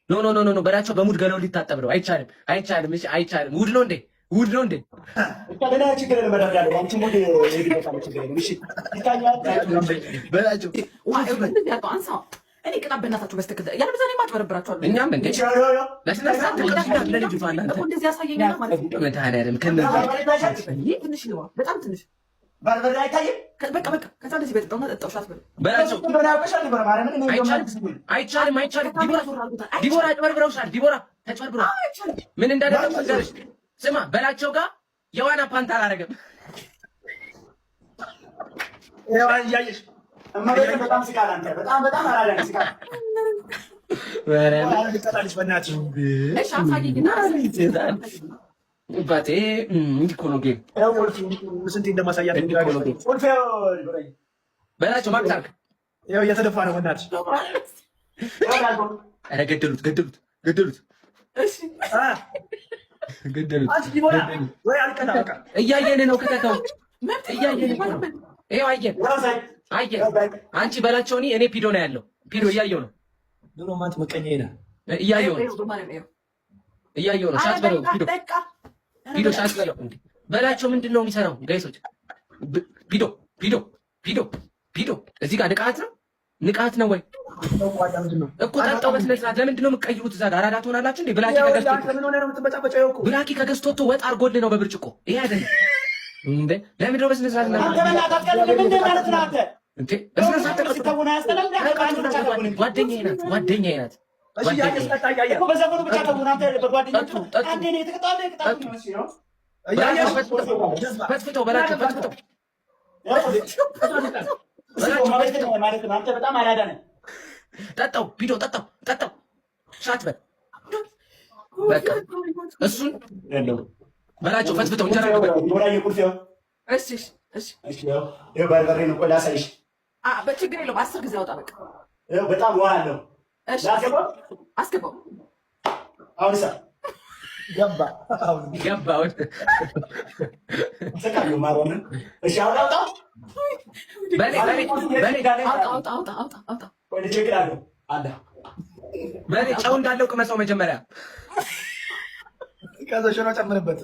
ኖ ኖ ኖ ኖ በላቸው በሙድ ገለው ሊታጠብ ነው። አይቻልም አይቻልም። እሺ አይቻልም። ውድ ነው እንዴ? ውድ ነው እንዴ? ታዲያ ችግር የለም። መዳዳለ አንቺ ሙድ ይሄድበታል። ችግር የለም። እሺ ይታያል። በላቸው አንሳ እኔ ቅጣት በእናታችሁ በስተክል ያለ በዛ ላይ ማጭበረብራችኋለሁ። እኛም እንዴ ለስነሳ ለልጅ ፋናንተ እንደዚህ ያሳየኛል ማለት ነው። መድኃኒዓለም ከነዛ ትንሽ ነው በጣም ትንሽ ባርበሬ አይታይም። በቃ ከዛ እንደዚህ በጠጣውና ጠጣው ሻት በላቸው አይቻልም አይቻልም። ዲቦራ አጭበርብረውሻል። ዲቦራ ተጭበርብሮ ምን እንዳደረገ ነገርሽ ስማ። በላቸው ጋር የዋና ፓንት አላረገም። ያው ያየሽ እማበረ በጣም ስቃል። አንተ በጣም አላለም ስቃል። ወራም ተጣጣልሽ በእናትሽ እሺ አሳየኝና ባቴ እንዲኮሎጌ ያው ስንት እንደማሳያት በላቸው ማቅታርክ ያው እየተደፋ ነው በእናትሽ። ኧረ ገደሉት። እሺ ገደሉት። አንቺ ዲቦራ ወይ አልቀጣ በቃ እያየን ነው። ከተተው እያየን ነው። ይኸው አየን። አንቺ በላቸው እኔ ፒዶ ነው ያለው። ፒዶ እያየው ነው። ድሮ ማንት መቀኘ ነው እያየው ነው። ሻት በለው ፒዶ ሻት በለው። እንዴ በላቸው ምንድን ነው የሚሰራው? ጋይሶች ፒዶ እዚህ ጋር ንቃት ነው ወይ እኮ ጠጣው በስነ ስርዓት። ለምንድን ነው የምትቀይሩት? እዛ ጋር አራዳ ትሆናላችሁ እንዴ? ብላኪ ከገዝቶቶ ወጥ አድርጎልህ ነው በብርጭቆ። ይሄ አይደለም እንዴ? ለምንድን ነው በስነ ስርዓት ጓደኛዬ ናት። ፈትፍተው በላቸው ፈትፍተው ጠጣው ፒዶ ጠጣው ሻት በል በቃ እሱን በላቸው ፈትፍተው እንጀራ ባርበሬ ነው። ቆይ ላሳይሽ። በችግር የለውም። 10 ጊዜ አውጣ በቃ በጣም ውሃ አለው። አስገባው። አሁን ገባ በሌ ጨው እንዳለው ቅመሰው መጀመሪያ። ከዛ ሽሮ ጨምርበት።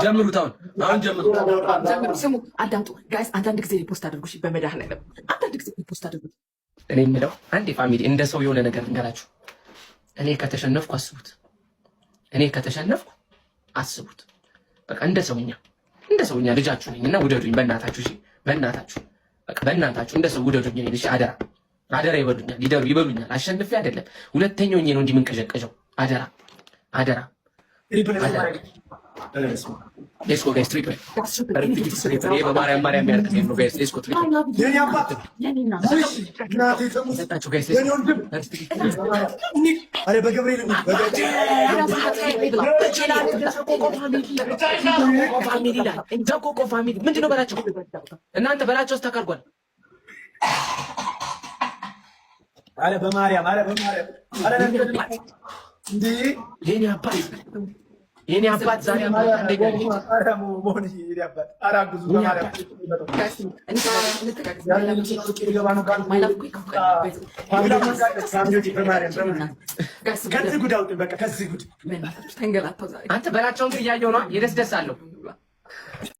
ጀምሩት። አሁን ጀምሩ። ስሙ አዳምጡ ጋይስ። አንዳንድ ጊዜ ሪፖስት አድርጉ። በመድኃኒዓለም አንዳንድ ጊዜ ሪፖስት አድርጉ። እኔ የምለው አንድ ፋሚሊ እንደ ሰው የሆነ ነገር እንገራችሁ። እኔ ከተሸነፍኩ አስቡት። በቃ እንደ ሰውኛ ልጃችሁ ነኝ እና ውደዱኝ በእናታችሁ። እሺ በእናታችሁ በቃ በእናታችሁ እንደ ሰው ውደዱኝ። እኔ እሺ አደራ ይበሉኛል፣ ይበሉኛል። አሸንፌ አይደለም ሁለተኛው ነው እንጂ የምንቀዠቀዠው። አደራ ሌትስ ጎ ጋይስ ትሪፕል በማርያም ያልክ ነው ጋይስ። ሌትስ ጎ ትሪፕል ሰጣችሁ ጋይስ። ፋሚሊ ምንድን ነው በላቸው እናንተ በላቸው ተካርጓል። አረ በማርያም እንዴ የኔ አባት ዛሬ አንተ በላቸውን እያየው ነው። የደስ አለው